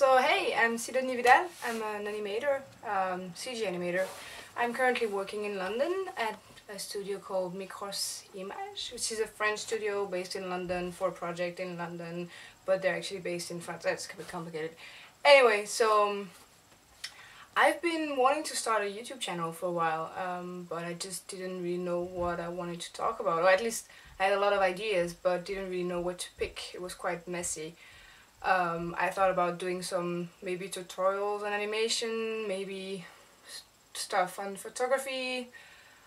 So hey, I'm Sidonie Vidal. I'm an animator, CG animator. I'm currently working in London at a studio called Image, which is a French studio based in London for a project in London, but they're actually based in France. That's a bit complicated. Anyway, so I've been wanting to start a YouTube channel for a while, but I just didn't really know what I wanted to talk about, or at least I had a lot of ideas, but didn't really know what to pick. It was quite messy. I thought about doing some maybe tutorials on animation, maybe stuff on photography.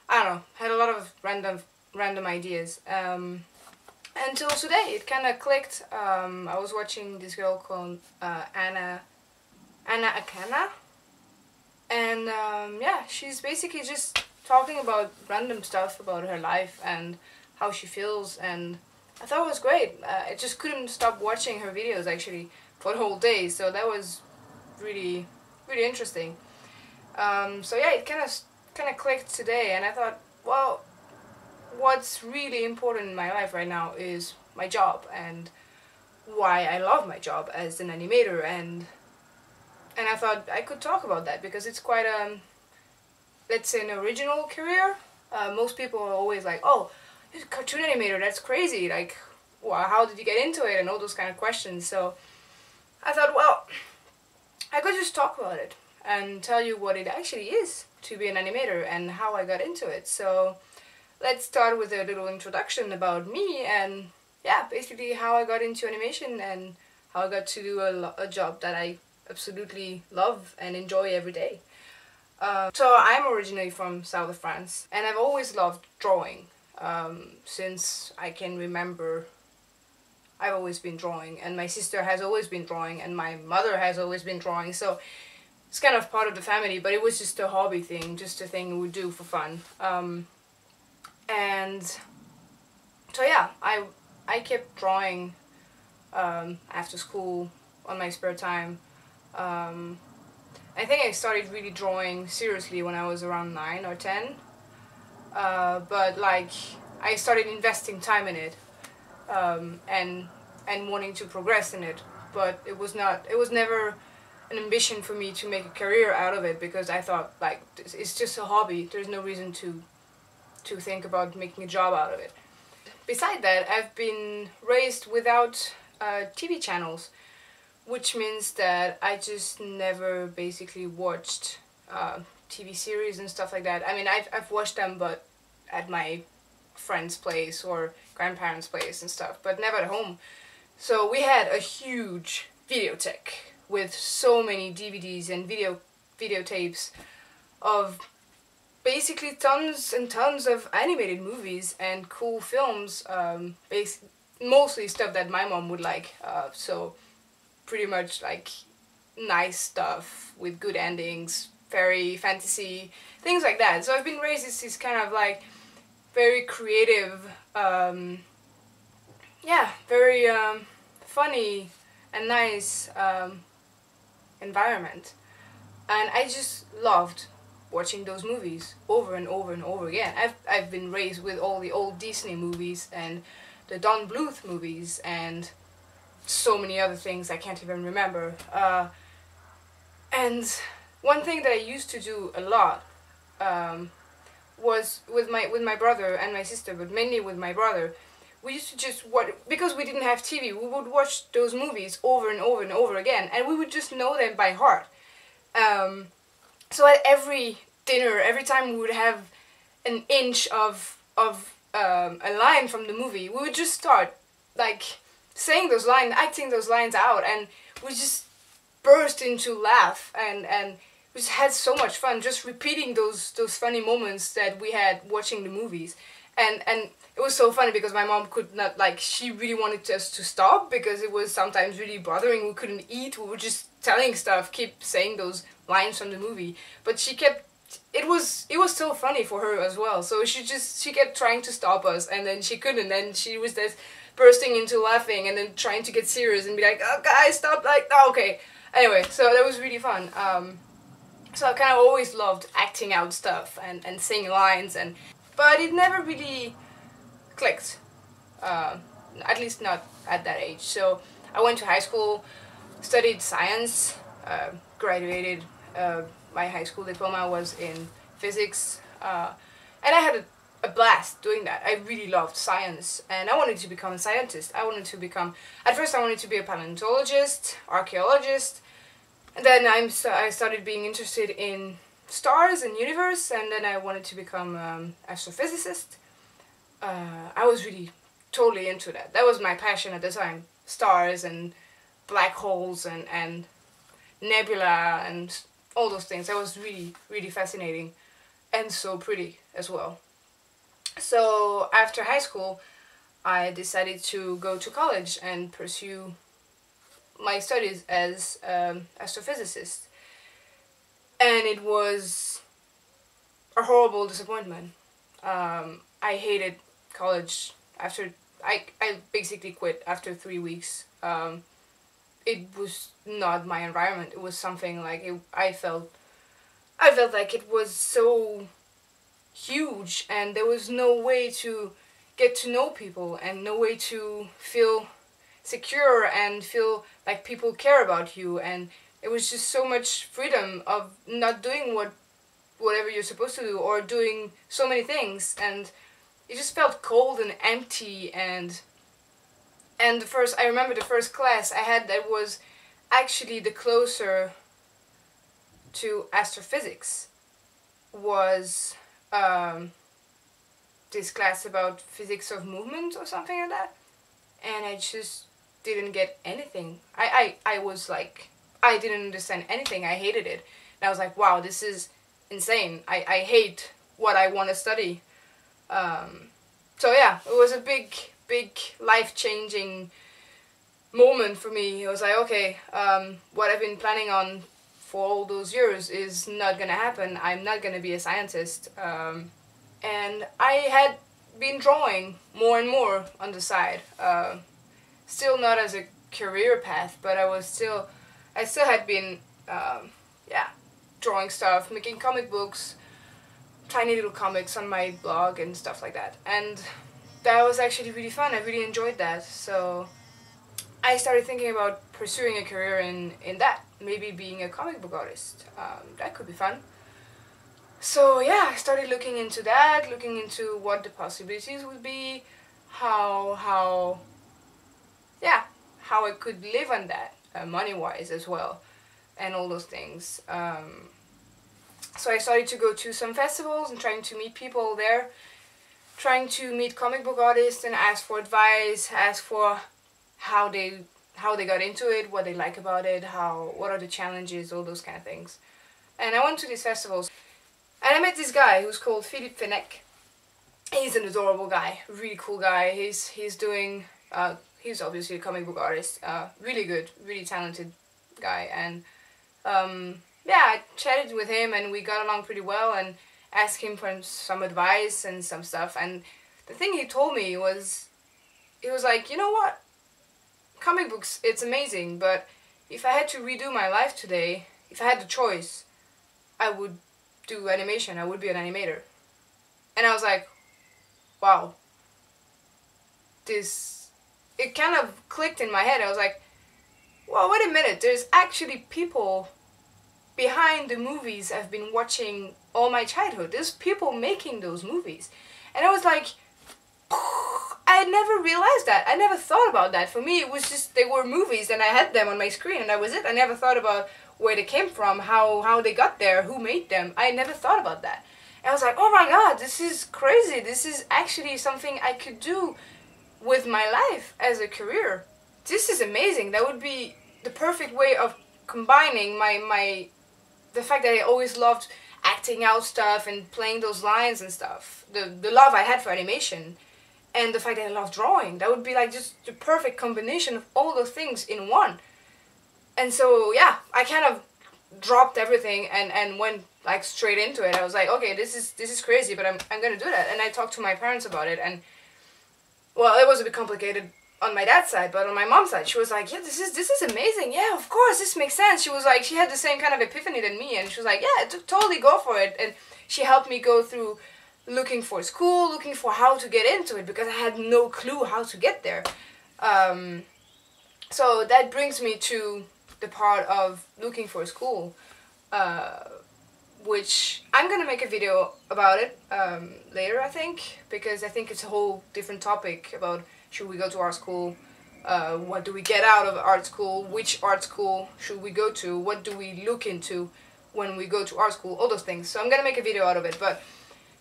I don't know, had a lot of random ideas. Until today, it kind of clicked. I was watching this girl called Anna Akana, and yeah, she's basically just talking about random stuff about her life and how she feels, and I thought it was great. I just couldn't stop watching her videos actually for the whole day, so that was really interesting. So yeah, it kind of clicked today, and I thought, well, what's really important in my life right now is my job and why I love my job as an animator, and I thought I could talk about that because it's quite let's say an original career. Most people are always like, oh, you're a cartoon animator, that's crazy, like, well, how did you get into it, and all those kind of questions. So I thought, well, I could just talk about it and tell you what it actually is to be an animator and how I got into it. So let's start with a little introduction about me and yeah, basically how I got into animation and how I got to do a job that I absolutely love and enjoy every day. So I'm originally from south of France, and I've always loved drawing. Since I can remember, I've always been drawing, and my sister has always been drawing, and my mother has always been drawing, so it's kind of part of the family, but it was just a hobby thing, just a thing we would do for fun. And so yeah, I kept drawing after school, on my spare time. I think I started really drawing seriously when I was around 9 or 10. But like, I started investing time in it, and wanting to progress in it, but it was never an ambition for me to make a career out of it, because I thought, like, it's just a hobby, there's no reason to think about making a job out of it. Beside that, I've been raised without TV channels, which means that I just never basically watched TV series and stuff like that. I mean, I've watched them, but at my friend's place or grandparents' place and stuff, but never at home. So we had a huge videotheque with so many DVDs and videotapes of basically tons and tons of animated movies and cool films, mostly stuff that my mom would like, so pretty much like nice stuff with good endings, fairy, fantasy, things like that. So I've been raised as this kind of like very creative, yeah, very funny and nice environment, and I just loved watching those movies over and over and over again. I've been raised with all the old Disney movies and the Don Bluth movies and so many other things I can't even remember. And one thing that I used to do a lot was with my brother and my sister, but mainly with my brother. We used to just watch, because we didn't have TV, we would watch those movies over and over and over again, and we would just know them by heart. So at every dinner, every time we would have an inch of a line from the movie, we would just start like saying those lines, acting those lines out, and we just burst into laugh, and we just had so much fun just repeating those funny moments that we had watching the movies. And it was so funny because my mom could not, like, she really wanted us to stop because it was sometimes really bothering. We couldn't eat, we were just telling stuff, keep saying those lines from the movie, but she kept, it was so funny for her as well, so she kept trying to stop us, and then she couldn't, and she was just bursting into laughing and then trying to get serious and be like, oh guys, stop, like, oh, okay. Anyway, so that was really fun. So I kind of always loved acting out stuff and saying lines, but it never really clicked, at least not at that age. So I went to high school, studied science, graduated. My high school diploma was in physics, and I had a blast doing that. I really loved science, and I wanted to become a scientist. At first I wanted to be a paleontologist, archaeologist, and then I started being interested in stars and universe, and then I wanted to become astrophysicist. I was really totally into that. That was my passion at the time. Stars and black holes and nebula and all those things. That was really, really fascinating and so pretty as well. So after high school, I decided to go to college and pursue my studies as astrophysicist. And it was a horrible disappointment. I hated college. I basically quit after 3 weeks. It was not my environment. It was something like I felt like it was so huge, and there was no way to get to know people and no way to feel secure and feel like people care about you, and it was just so much freedom of not doing whatever you're supposed to do or doing so many things, and it just felt cold and empty. And I remember the first class I had that was actually the closer to astrophysics was this class about physics of movement or something like that, and I just didn't get anything. I was like, I didn't understand anything. I hated it, and I was like, wow, this is insane. I hate what I want to study. So yeah, it was a big life-changing moment for me. It was like, okay, what I've been planning on for all those years is not gonna happen. I'm not gonna be a scientist. And I had been drawing more and more on the side. Still not as a career path, but I still had been, drawing stuff, making comic books, tiny little comics on my blog and stuff like that. And that was actually really fun. I really enjoyed that. So I started thinking about pursuing a career in that, maybe being a comic book artist. That could be fun. So yeah, I started looking into that, looking into what the possibilities would be, how I could live on that, money-wise as well, and all those things. So I started to go to some festivals and trying to meet people there, trying to meet comic book artists and ask for advice, ask for how they got into it, what they like about it, what are the challenges, all those kind of things. And I went to these festivals, and I met this guy who's called Philippe Fenech. He's an adorable guy, really cool guy. He's doing, he's obviously a comic book artist, really good, really talented guy. And I chatted with him and we got along pretty well and asked him for some advice and some stuff. And the thing he told me was, he was like, you know what? Comic books, it's amazing, but if I had to redo my life today, if I had the choice, I would do animation. I would be an animator. And I was like, wow. It kind of clicked in my head. I was like, well, wait a minute. There's actually people behind the movies I've been watching all my childhood. There's people making those movies. And I was like, I had never realized that. I never thought about that. For me, it was just, they were movies and I had them on my screen and that was it. I never thought about where they came from, how they got there, who made them. I never thought about that. And I was like, oh my god, this is crazy. This is actually something I could do with my life as a career. This is amazing. That would be the perfect way of combining the fact that I always loved acting out stuff and playing those lines and stuff. The love I had for animation. And the fact that I love drawing. That would be like just the perfect combination of all those things in one. And so, yeah, I kind of dropped everything and went like straight into it. I was like, okay, this is crazy, but I'm gonna do that. And I talked to my parents about it, and well, it was a bit complicated on my dad's side, but on my mom's side, she was like, yeah, this is amazing. Yeah, of course, this makes sense. She was like, she had the same kind of epiphany than me, and she was like, yeah, totally go for it. And she helped me go through looking for school, looking for how to get into it, because I had no clue how to get there. So that brings me to the part of looking for a school, which I'm gonna make a video about it later, I think, because I think it's a whole different topic about should we go to art school, what do we get out of art school, which art school should we go to, what do we look into when we go to art school, all those things. So I'm gonna make a video out of it. But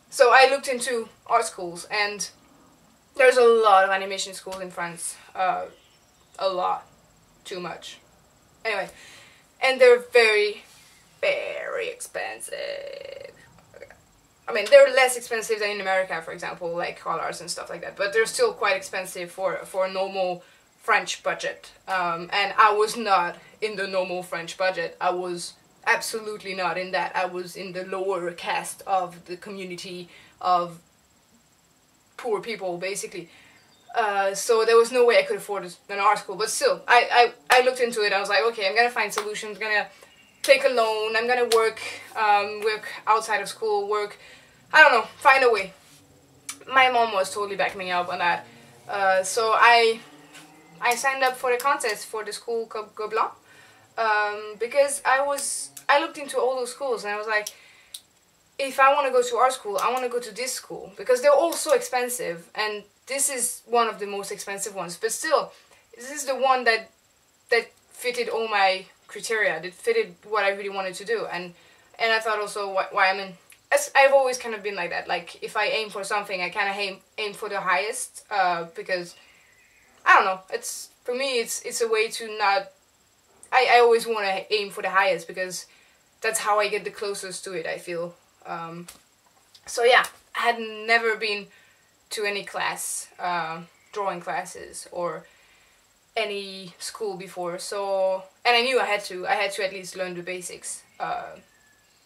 so I looked into art schools, and there's a lot of animation schools in France, a lot, too much. Anyway, and they're very, very expensive. I mean, they're less expensive than in America, for example, like colors and stuff like that, but they're still quite expensive for a normal French budget. And I was not in the normal French budget. I was absolutely not in that. I was in the lower caste of the community of poor people, basically. So there was no way I could afford an art school, but still, I looked into it. I was like, okay, I'm gonna find solutions, I'm gonna take a loan, I'm gonna work outside of school, I don't know, find a way. My mom was totally backing me up on that. So I signed up for the contest for the school called Gobelin, because I looked into all those schools, and I was like, if I want to go to art school, I want to go to this school, because they're all so expensive, and this is one of the most expensive ones, but still, this is the one that fitted all my criteria, that fitted what I really wanted to do, and I thought also why I mean, I've always kind of been like that, like if I aim for something, I kind of aim for the highest, because, I don't know, for me, it's a way to not, I always want to aim for the highest, because that's how I get the closest to it, I feel. So yeah, I had never been to any class, drawing classes, or any school before, so, and I knew I had to at least learn the basics,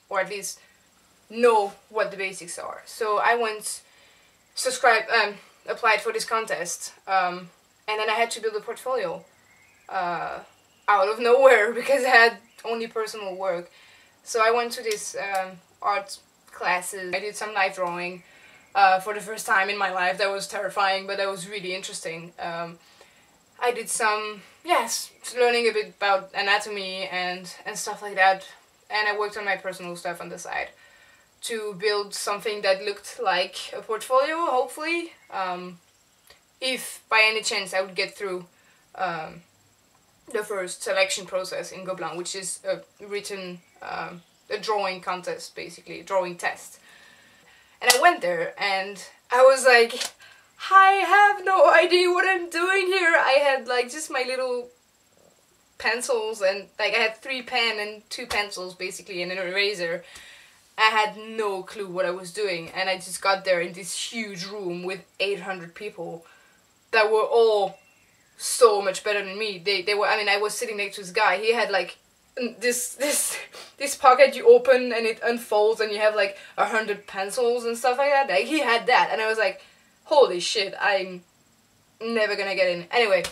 or at least know what the basics are. So I went, applied for this contest, and then I had to build a portfolio, out of nowhere, because I had only personal work. So I went to this art classes, I did some live drawing, for the first time in my life. That was terrifying, but that was really interesting. I did some, yes, learning a bit about anatomy and stuff like that, and I worked on my personal stuff on the side to build something that looked like a portfolio, hopefully, if by any chance I would get through the first selection process in Gobelin, which is a written, a drawing contest, basically, drawing test. And I went there, and I was like, I have no idea what I'm doing here. I had like just my little pencils, and like I had 3 pens and 2 pencils basically, and an eraser. I had no clue what I was doing, and I just got there in this huge room with 800 people that were all so much better than me. They were, I mean, I was sitting next to this guy. He had like this pocket you open and it unfolds, and you have like 100 pencils and stuff like that. Like, he had that, and I was like, holy shit, I'm never gonna get in. Anyway,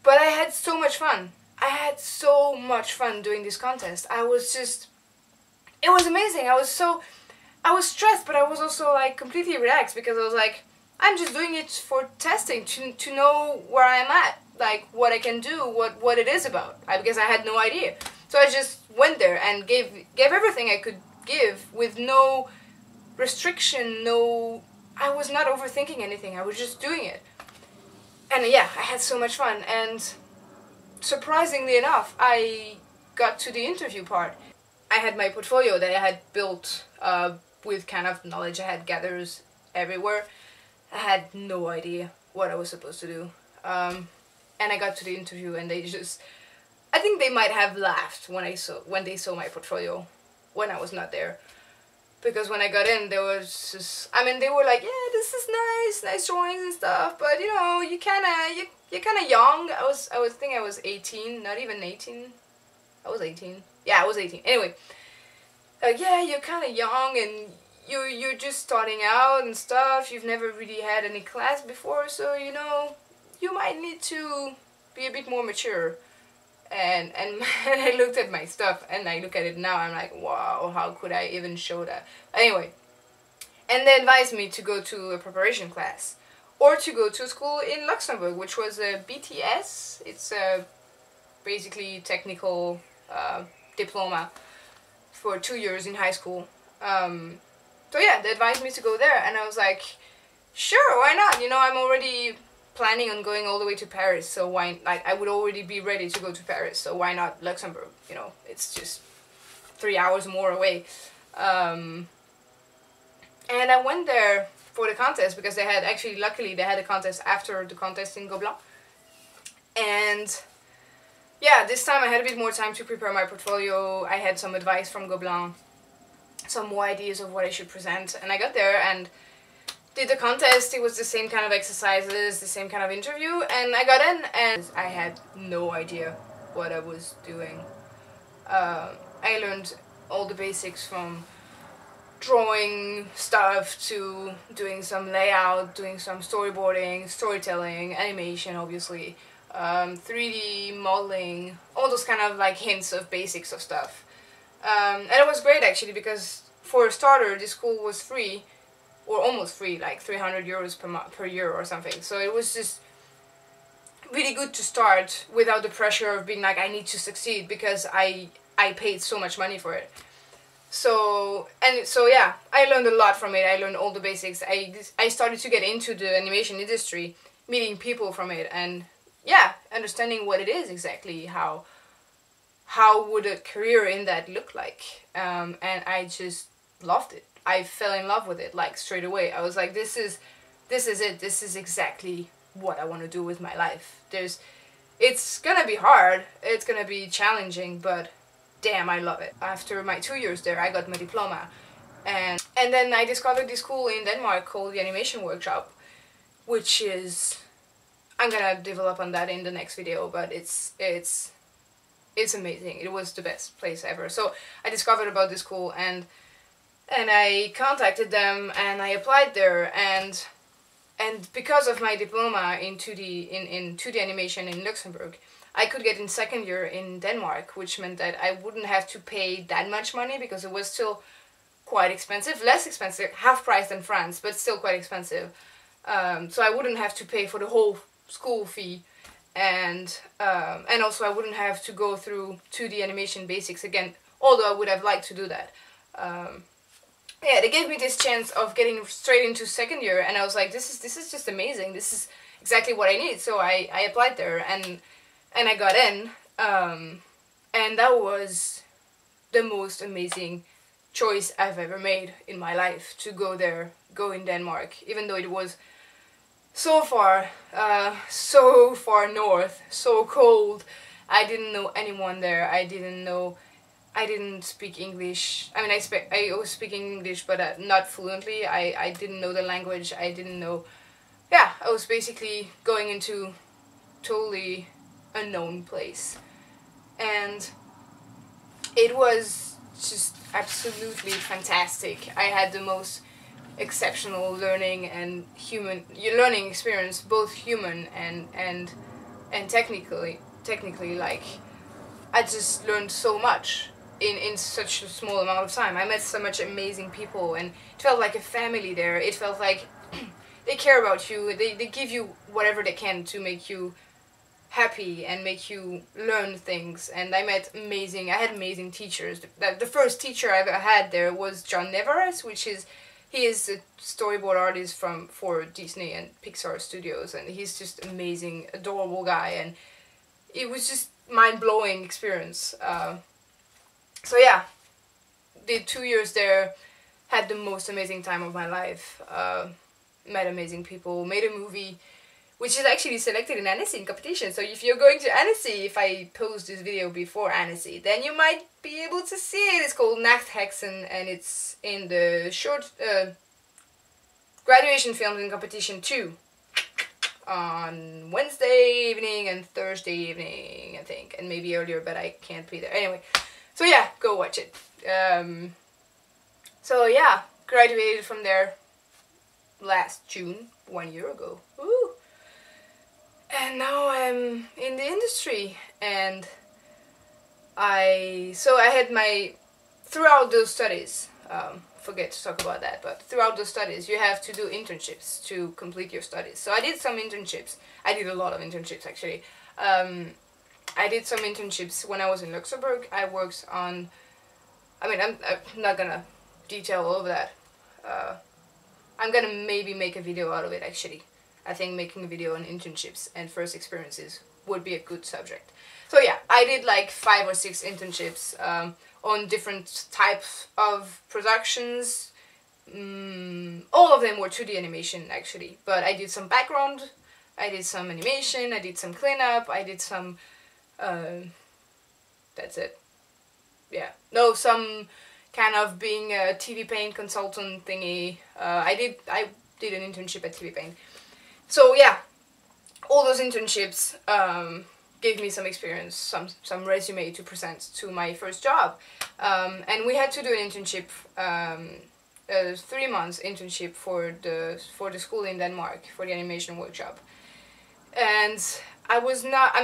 but I had so much fun. I had so much fun doing this contest. I was just, it was amazing. I was stressed, but I was also like completely relaxed, because I was like, I'm just doing it for testing, to know where I'm at, like what I can do, what it is about, because I had no idea. So I just went there and gave everything I could give, with no restriction, I was not overthinking anything. I was just doing it. And yeah, I had so much fun, and surprisingly enough, I got to the interview part. I had my portfolio that I had built with kind of knowledge I had gathered everywhere. I had no idea what I was supposed to do. And I got to the interview, and they just, I think they might have laughed when they saw my portfolio when I was not there. Because when I got in, there was just, I mean, they were like, yeah, this is nice drawings and stuff, but you know, you're kind of young. I think I was 18, not even 18. I was 18. Yeah, I was 18. Anyway, yeah, you're kind of young, and you're just starting out and stuff. You've never really had any class before, so you know, you might need to be a bit more mature. And I looked at my stuff, and I look at it now, I'm like, wow, how could I even show that? Anyway, and they advised me to go to a preparation class, or to go to school in Luxembourg, which was a BTS. It's a basically technical diploma for 2 years in high school. So yeah, they advised me to go there, and I was like, sure, why not? You know, I'm already planning on going all the way to Paris, so why, like, I would already be ready to go to Paris, so why not Luxembourg? You know, it's just 3 hours more away. And I went there for the contest because they had, actually, luckily, they had a contest after the contest in Gobelin. And yeah, this time I had a bit more time to prepare my portfolio. I had some advice from Gobelin, some more ideas of what I should present, and I got there and did the contest. It was the same kind of exercises, the same kind of interview, and I got in, and I had no idea what I was doing. I learned all the basics, from drawing stuff to doing some layout, doing some storyboarding, storytelling, animation obviously, 3D modeling, all those kind of like hints of basics of stuff. And it was great actually, because for a starter this school was free, or almost free, like 300 euros per year or something. So it was just really good to start without the pressure of being like, I need to succeed, because I paid so much money for it. So yeah, I learned a lot from it. I learned all the basics. I started to get into the animation industry, meeting people from it, and yeah, understanding what it is exactly, how would a career in that look like, and I just loved it. I fell in love with it like straight away. I was like, this is it. This is exactly what I want to do with my life. It's gonna be hard. It's gonna be challenging, but damn, I love it. After my 2 years there, I got my diploma, and then I discovered this school in Denmark called the Animation Workshop, which is, I'm gonna develop on that in the next video, but it's amazing. It was the best place ever. So I discovered about this school, and I contacted them and I applied there, and because of my diploma in 2D animation in Luxembourg, I could get in second year in Denmark, which meant that I wouldn't have to pay that much money, because it was still quite expensive, less expensive, half price than France, but still quite expensive. So I wouldn't have to pay for the whole school fee, and also I wouldn't have to go through 2D animation basics again, although I would have liked to do that. Yeah, they gave me this chance of getting straight into second year, and I was like, this is just amazing. This is exactly what I need. So I applied there, and I got in, and that was the most amazing choice I've ever made in my life, to go there, go in Denmark, even though it was so far north, so cold. I didn't know anyone there. I didn't speak English. I mean, I was speaking English, but not fluently. I didn't know the language. I didn't know. Yeah, I was basically going into totally unknown place, and it was just absolutely fantastic. I had the most exceptional learning and learning experience, both human and technically. Like, I just learned so much in such a small amount of time. I met so much amazing people, and it felt like a family there. It felt like they care about you. They give you whatever they can to make you happy and make you learn things. And I had amazing teachers. The first teacher I ever had there was John Neveres, he is a storyboard artist for Disney and Pixar studios, and he's just amazing, adorable guy, and it was just mind-blowing experience. So yeah, did 2 years there, had the most amazing time of my life, met amazing people, made a movie, which is actually selected in Annecy competition. So if you're going to Annecy, if I post this video before Annecy, then you might be able to see it. It's called Nachthexen, and it's in the short graduation films in competition 2 on Wednesday evening and Thursday evening, I think, and maybe earlier, but I can't be there. Anyway, so yeah, go watch it. So yeah, graduated from there last June, 1 year ago. Woo! And now I'm in the industry, and I had throughout those studies, forget to talk about that, but throughout those studies you have to do internships to complete your studies. So I did some internships. I did a lot of internships actually. I did some internships when I was in Luxembourg. I worked on, I mean, I'm not gonna detail all of that. I'm gonna maybe make a video out of it actually. I think making a video on internships and first experiences would be a good subject. So yeah, I did like 5 or 6 internships on different types of productions. All of them were 2D animation actually, but I did some background, I did some animation, I did some cleanup, I did some, that's it. Yeah, no, some kind of being a TV Paint consultant thingy. I did an internship at TV Paint. So yeah, all those internships gave me some experience, some resume to present to my first job. And we had to do an internship, a 3 months internship for the school in Denmark, for the animation workshop. And I was not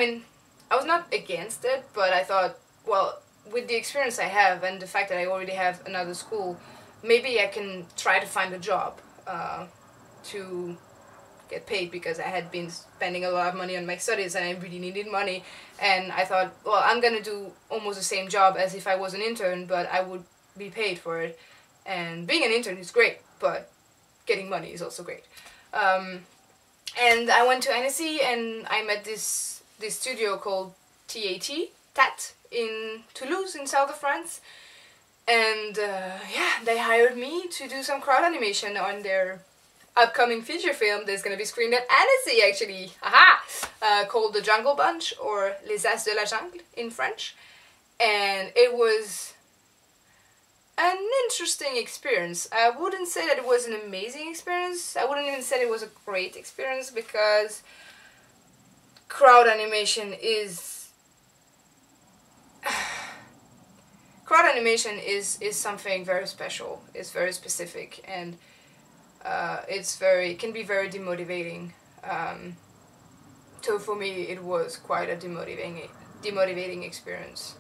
against it, but I thought, well, with the experience I have and the fact that I already have another school, maybe I can try to find a job to get paid, because I had been spending a lot of money on my studies and I really needed money. And I thought, well, I'm gonna do almost the same job as if I was an intern, but I would be paid for it. And being an intern is great, but getting money is also great. And I went to Annecy and I met this studio called TAT in Toulouse in south of France. And yeah, they hired me to do some crowd animation on their upcoming feature film that's going to be screened at Annecy actually, called The Jungle Bunch, or Les As de la Jungle in French. And it was an interesting experience. I wouldn't say that it was an amazing experience. I wouldn't even say it was a great experience, because crowd animation is something very special. It's very specific, and it can be very demotivating. So for me, it was quite a demotivating experience.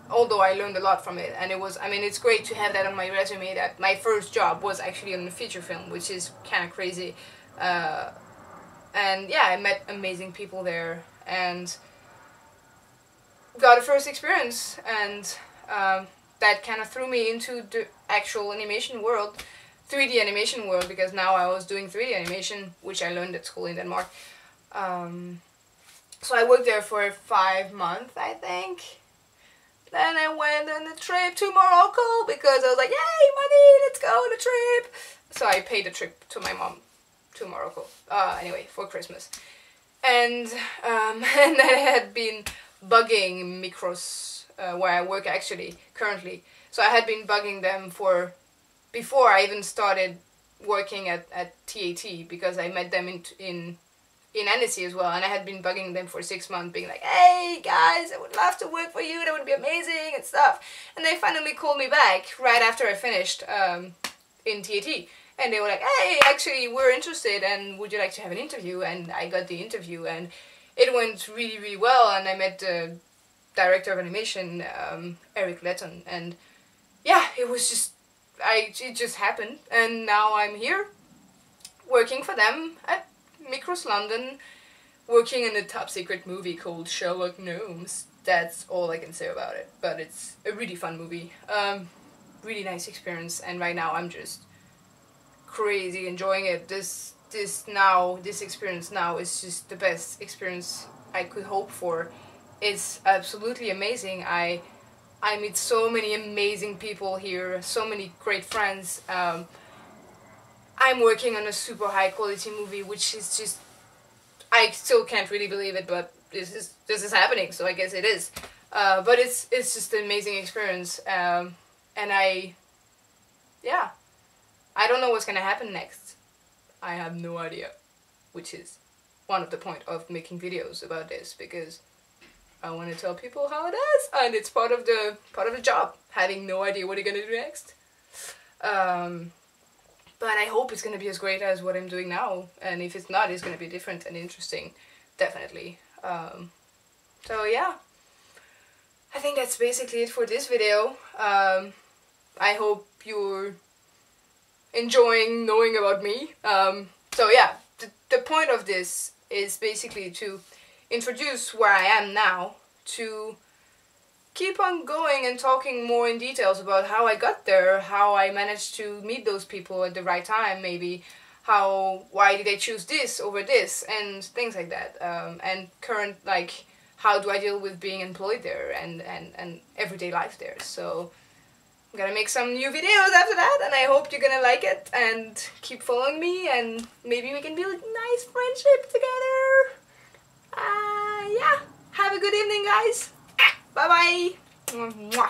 Although I learned a lot from it, and it's great to have that on my resume, that my first job was actually on a feature film, which is kind of crazy. And yeah, I met amazing people there, and got a first experience, and that kind of threw me into the actual animation world, 3D animation world, because now I was doing 3D animation, which I learned at school in Denmark. So I worked there for 5 months, I think. Then I went on a trip to Morocco, because I was like, yay, money, let's go on a trip. So I paid a trip to my mom to Morocco, anyway, for Christmas. And and I had been bugging Micros, where I work actually currently. So I had been bugging them before I even started working at TAT, because I met them in Annecy as well, and I had been bugging them for 6 months, being like, hey guys, I would love to work for you, that would be amazing and stuff. And they finally called me back right after I finished in TAT, and they were like, hey, actually we're interested and would you like to have an interview? And I got the interview, and it went really, really well, and I met the director of animation, Eric Letton, and yeah, it just happened, and now I'm here working for them at Micros London, working in a top secret movie called Sherlock Gnomes. That's all I can say about it, but it's a really fun movie, really nice experience, and right now I'm just crazy enjoying it. This experience now is just the best experience I could hope for. It's absolutely amazing. I meet so many amazing people here, so many great friends. I'm working on a super high quality movie, which is just, I still can't really believe it, but this is happening, so I guess it is. But it's just an amazing experience, and I don't know what's gonna happen next. I have no idea, which is one of the point of making videos about this, because I want to tell people how it is, and it's part of the job, having no idea what you're gonna do next. But I hope it's gonna be as great as what I'm doing now, and if it's not, it's gonna be different and interesting, definitely. So yeah, I think that's basically it for this video. I hope you're enjoying knowing about me. So yeah, the point of this is basically to introduce where I am now to keep on going and talking more in details about how I got there, how I managed to meet those people at the right time, maybe why did they choose this over this, and things like that. And current, like, how do I deal with being employed there and everyday life there. So I'm gonna make some new videos after that, and I hope you're gonna like it and keep following me, and maybe we can build a nice friendship together. Yeah, have a good evening, guys. Bye bye.